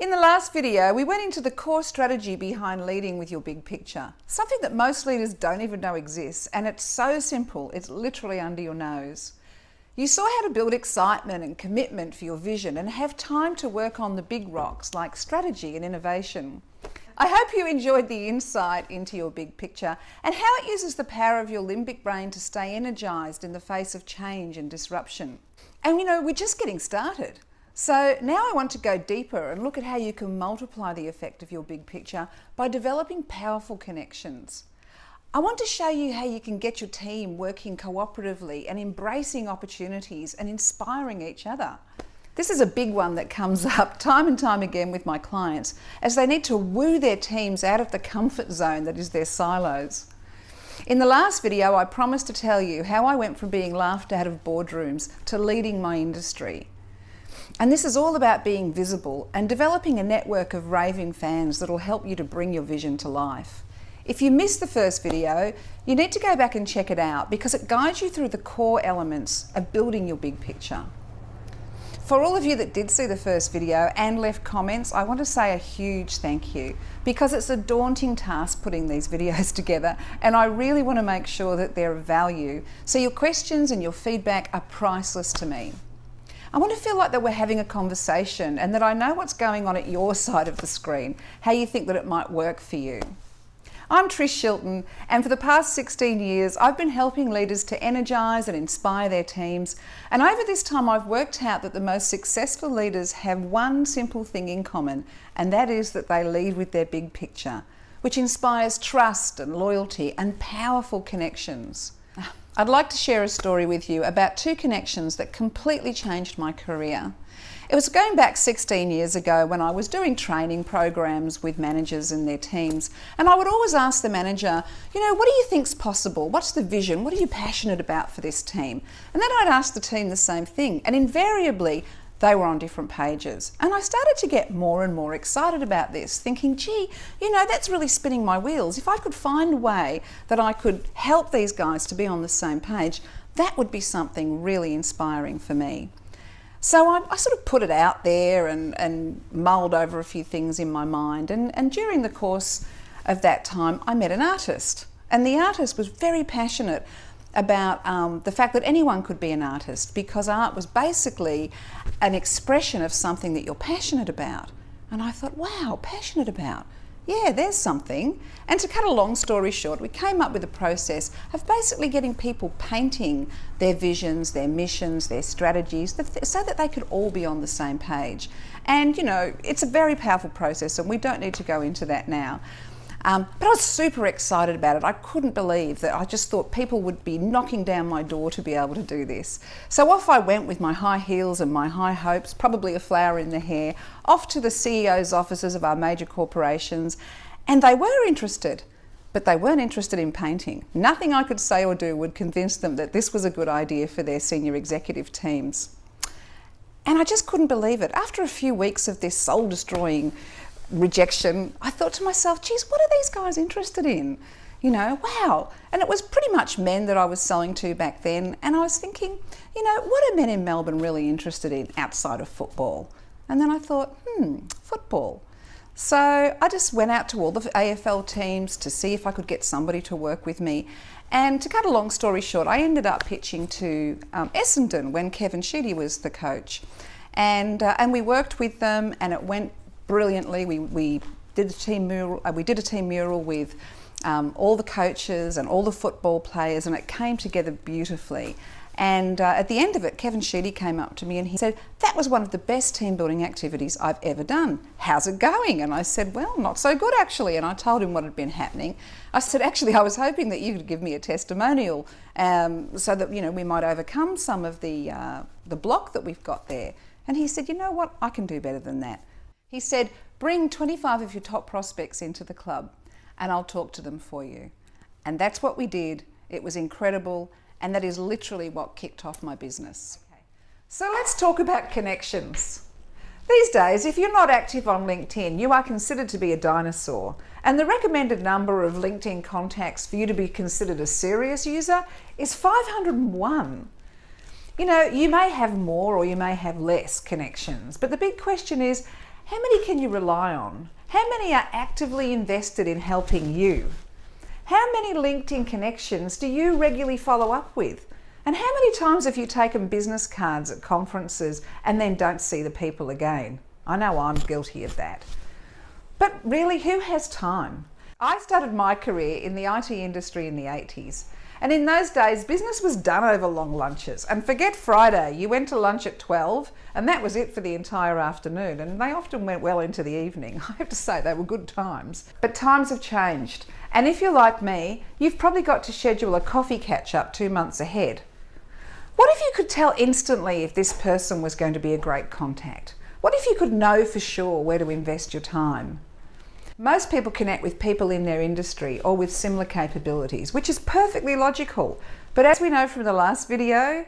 In the last video, we went into the core strategy behind leading with your big picture, something that most leaders don't even know exists, and it's so simple, it's literally under your nose. You saw how to build excitement and commitment for your vision and have time to work on the big rocks like strategy and innovation. I hope you enjoyed the insight into your big picture and how it uses the power of your limbic brain to stay energized in the face of change and disruption. And we're just getting started. So now I want to go deeper and look at how you can multiply the effect of your big picture by developing powerful connections. I want to show you how you can get your team working cooperatively and embracing opportunities and inspiring each other. This is a big one that comes up time and time again with my clients as they need to woo their teams out of the comfort zone that is their silos. In the last video, I promised to tell you how I went from being laughed out of boardrooms to leading my industry. And this is all about being visible and developing a network of raving fans that will help you to bring your vision to life. If you missed the first video, you need to go back and check it out because it guides you through the core elements of building your big picture. For all of you that did see the first video and left comments, I want to say a huge thank you because it's a daunting task putting these videos together, and I really want to make sure that they're of value. So your questions and your feedback are priceless to me. I want to feel like that we're having a conversation and that I know what's going on at your side of the screen, how you think that it might work for you. I'm Trish Shilton, and for the past 16 years I've been helping leaders to energise and inspire their teams, and over this time I've worked out that the most successful leaders have one simple thing in common, and that is that they lead with their big picture, which inspires trust and loyalty and powerful connections. I'd like to share a story with you about two connections that completely changed my career. It was going back 16 years ago when I was doing training programs with managers and their teams, and I would always ask the manager, what do you think's possible? What's the vision? What are you passionate about for this team? And then I'd ask the team the same thing, and invariably they were on different pages. And I started to get more and more excited about this, thinking, gee, that's really spinning my wheels. If I could find a way that I could help these guys to be on the same page, that would be something really inspiring for me. So I sort of put it out there and mulled over a few things in my mind. And during the course of that time, I met an artist. And the artist was very passionate about the fact that anyone could be an artist, because art was basically an expression of something that you're passionate about. And I thought, wow, passionate about. Yeah, there's something. And to cut a long story short, we came up with a process of basically getting people painting their visions, their missions, their strategies, so that they could all be on the same page. And it's a very powerful process, and we don't need to go into that now. But I was super excited about it. I couldn't believe that. I just thought people would be knocking down my door to be able to do this. So off I went with my high heels and my high hopes, probably a flower in the hair, off to the CEO's offices of our major corporations. And they were interested, but they weren't interested in painting. Nothing I could say or do would convince them that this was a good idea for their senior executive teams. And I just couldn't believe it. After a few weeks of this soul-destroying rejection, I thought to myself, geez, what are these guys interested in? Wow. And it was pretty much men that I was selling to back then. And I was thinking, what are men in Melbourne really interested in outside of football? And then I thought, football. So I just went out to all the AFL teams to see if I could get somebody to work with me. And to cut a long story short, I ended up pitching to Essendon when Kevin Sheedy was the coach. And we worked with them, and it went brilliantly. We did a team mural with all the coaches and all the football players, and it came together beautifully. And at the end of it, Kevin Sheedy came up to me and he said, that was one of the best team building activities I've ever done. How's it going? And I said, well, not so good actually. And I told him what had been happening. I said, actually, I was hoping that you could give me a testimonial so that we might overcome some of the block that we've got there. And he said, you know what, I can do better than that. He said, bring 25 of your top prospects into the club and I'll talk to them for you. And that's what we did. It was incredible. And that is literally what kicked off my business. Okay. So let's talk about connections. These days, if you're not active on LinkedIn, you are considered to be a dinosaur. And the recommended number of LinkedIn contacts for you to be considered a serious user is 501. You know, you may have more or you may have less connections, but the big question is, how many can you rely on? How many are actively invested in helping you? How many LinkedIn connections do you regularly follow up with? And how many times have you taken business cards at conferences and then don't see the people again? I know I'm guilty of that. But really, who has time? I started my career in the IT industry in the 80s. And in those days, business was done over long lunches. And forget Friday, you went to lunch at 12 and that was it for the entire afternoon. And they often went well into the evening. I have to say, they were good times. But times have changed. And if you're like me, you've probably got to schedule a coffee catch-up 2 months ahead. What if you could tell instantly if this person was going to be a great contact? What if you could know for sure where to invest your time? Most people connect with people in their industry or with similar capabilities, which is perfectly logical. But as we know from the last video,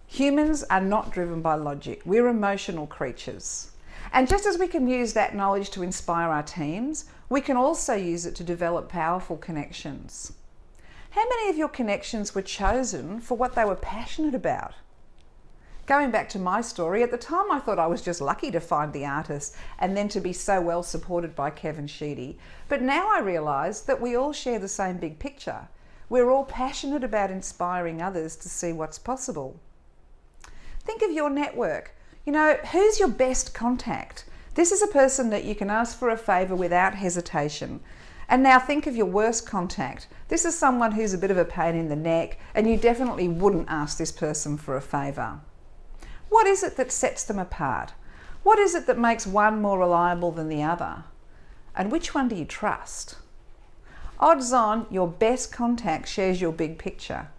humans are not driven by logic. We're emotional creatures. And just as we can use that knowledge to inspire our teams, we can also use it to develop powerful connections. How many of your connections were chosen for what they were passionate about? Going back to my story, at the time I thought I was just lucky to find the artist and then to be so well supported by Kevin Sheedy. But now I realise that we all share the same big picture. We're all passionate about inspiring others to see what's possible. Think of your network. You know, who's your best contact? This is a person that you can ask for a favour without hesitation. And now think of your worst contact. This is someone who's a bit of a pain in the neck and you definitely wouldn't ask this person for a favour. What is it that sets them apart? What is it that makes one more reliable than the other? And which one do you trust? Odds on, your best contact shares your big picture.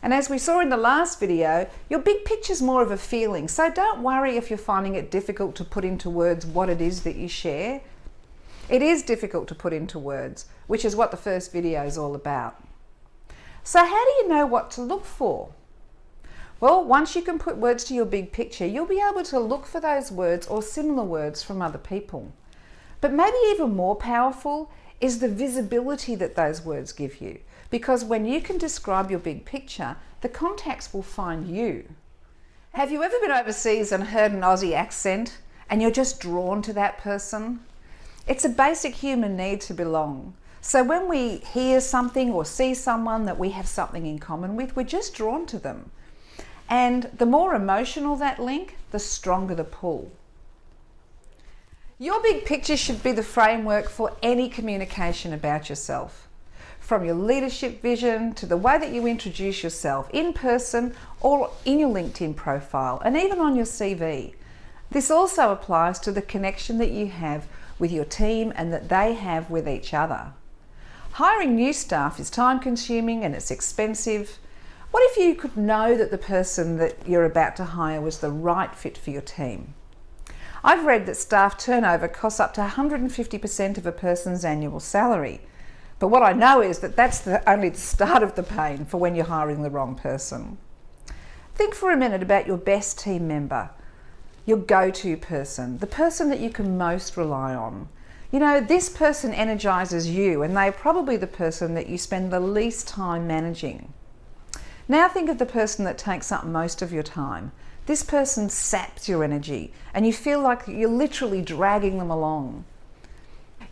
And as we saw in the last video, your big picture is more of a feeling. So don't worry if you're finding it difficult to put into words what it is that you share. It is difficult to put into words, which is what the first video is all about. So how do you know what to look for? Well, once you can put words to your big picture, you'll be able to look for those words or similar words from other people. But maybe even more powerful is the visibility that those words give you. Because when you can describe your big picture, the contacts will find you. Have you ever been overseas and heard an Aussie accent and you're just drawn to that person? It's a basic human need to belong. So when we hear something or see someone that we have something in common with, we're just drawn to them. And the more emotional that link, the stronger the pull. Your big picture should be the framework for any communication about yourself. From your leadership vision to the way that you introduce yourself in person or in your LinkedIn profile and even on your CV. This also applies to the connection that you have with your team and that they have with each other. Hiring new staff is time consuming and it's expensive. What if you could know that the person that you're about to hire was the right fit for your team? I've read that staff turnover costs up to 150% of a person's annual salary. But what I know is that that's only the start of the pain for when you're hiring the wrong person. Think for a minute about your best team member, your go-to person, the person that you can most rely on. You know, this person energizes you and they're probably the person that you spend the least time managing. Now think of the person that takes up most of your time. This person saps your energy and you feel like you're literally dragging them along.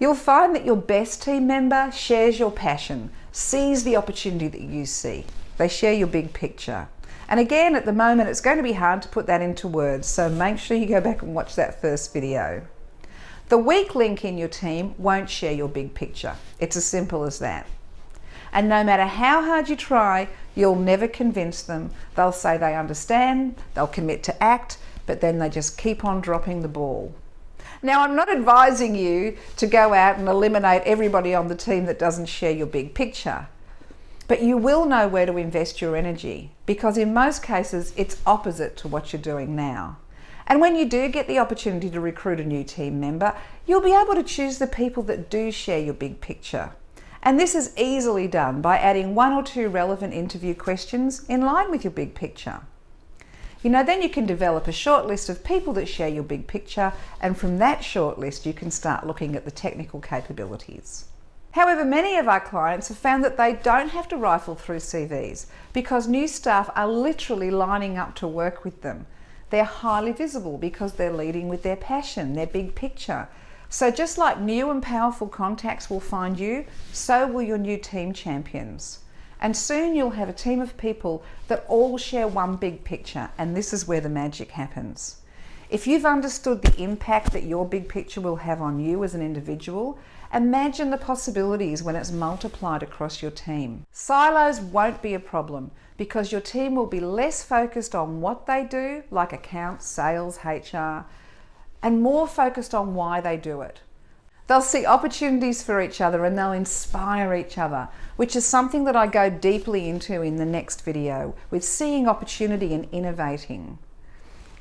You'll find that your best team member shares your passion, sees the opportunity that you see. They share your big picture. And again, at the moment, it's going to be hard to put that into words, so make sure you go back and watch that first video. The weak link in your team won't share your big picture. It's as simple as that. And no matter how hard you try, you'll never convince them. They'll say they understand, they'll commit to act, but then they just keep on dropping the ball. Now, I'm not advising you to go out and eliminate everybody on the team that doesn't share your big picture. But you will know where to invest your energy, because in most cases, it's opposite to what you're doing now. And when you do get the opportunity to recruit a new team member, you'll be able to choose the people that do share your big picture. And this is easily done by adding 1 or 2 relevant interview questions in line with your big picture. You know, then you can develop a short list of people that share your big picture, and from that short list you can start looking at the technical capabilities. However, many of our clients have found that they don't have to rifle through CVs because new staff are literally lining up to work with them. They're highly visible because they're leading with their passion, their big picture. So just like new and powerful contacts will find you, so will your new team champions. And soon you'll have a team of people that all share one big picture, and this is where the magic happens. If you've understood the impact that your big picture will have on you as an individual, imagine the possibilities when it's multiplied across your team. Silos won't be a problem because your team will be less focused on what they do, like accounts, sales, HR, and more focused on why they do it. They'll see opportunities for each other and they'll inspire each other, which is something that I go deeply into in the next video with seeing opportunity and innovating.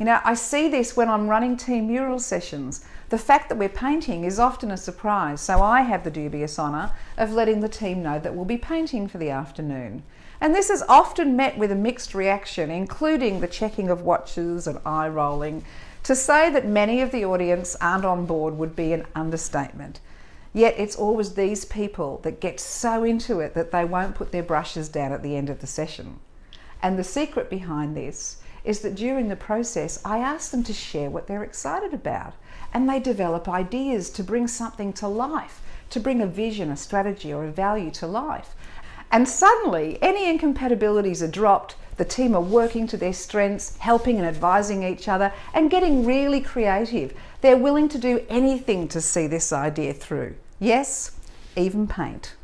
You know, I see this when I'm running team mural sessions. The fact that we're painting is often a surprise, so I have the dubious honour of letting the team know that we'll be painting for the afternoon. And this is often met with a mixed reaction, including the checking of watches and eye rolling. To say that many of the audience aren't on board would be an understatement. Yet it's always these people that get so into it that they won't put their brushes down at the end of the session. And the secret behind this is that during the process, I ask them to share what they're excited about. And they develop ideas to bring something to life, to bring a vision, a strategy, or a value to life. And suddenly, any incompatibilities are dropped. The team are working to their strengths, helping and advising each other, and getting really creative. They're willing to do anything to see this idea through. Yes, even paint.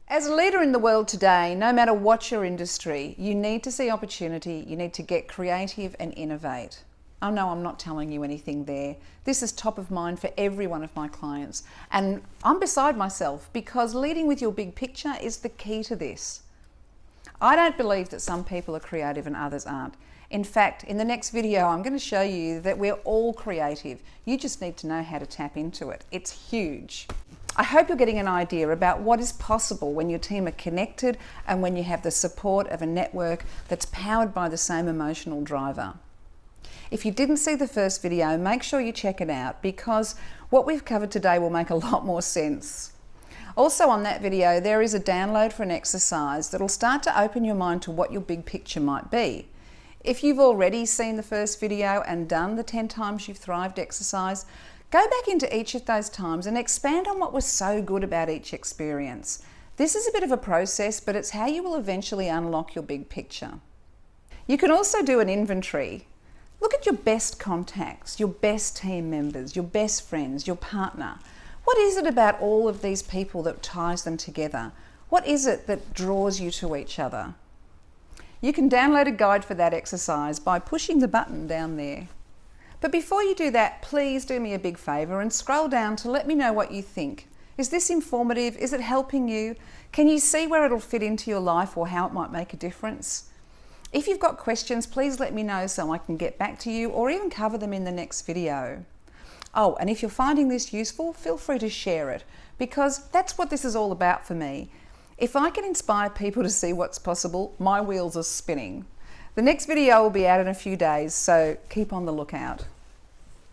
As a leader in the world today, no matter what your industry, you need to see opportunity, you need to get creative and innovate. Oh no, I'm not telling you anything there. This is top of mind for every one of my clients. And I'm beside myself because leading with your big picture is the key to this. I don't believe that some people are creative and others aren't. In fact, in the next video, I'm going to show you that we're all creative. You just need to know how to tap into it. It's huge. I hope you're getting an idea about what is possible when your team are connected and when you have the support of a network that's powered by the same emotional driver. If you didn't see the first video, make sure you check it out because what we've covered today will make a lot more sense. Also on that video, there is a download for an exercise that'll start to open your mind to what your big picture might be. If you've already seen the first video and done the 10 times you've thrived exercise, go back into each of those times and expand on what was so good about each experience. This is a bit of a process, but it's how you will eventually unlock your big picture. You can also do an inventory. Look at your best contacts, your best team members, your best friends, your partner. What is it about all of these people that ties them together? What is it that draws you to each other? You can download a guide for that exercise by pushing the button down there. But before you do that, please do me a big favour and scroll down to let me know what you think. Is this informative? Is it helping you? Can you see where it'll fit into your life or how it might make a difference? If you've got questions, please let me know so I can get back to you or even cover them in the next video. Oh, and if you're finding this useful, feel free to share it because that's what this is all about for me. If I can inspire people to see what's possible, my wheels are spinning. The next video will be out in a few days, so keep on the lookout.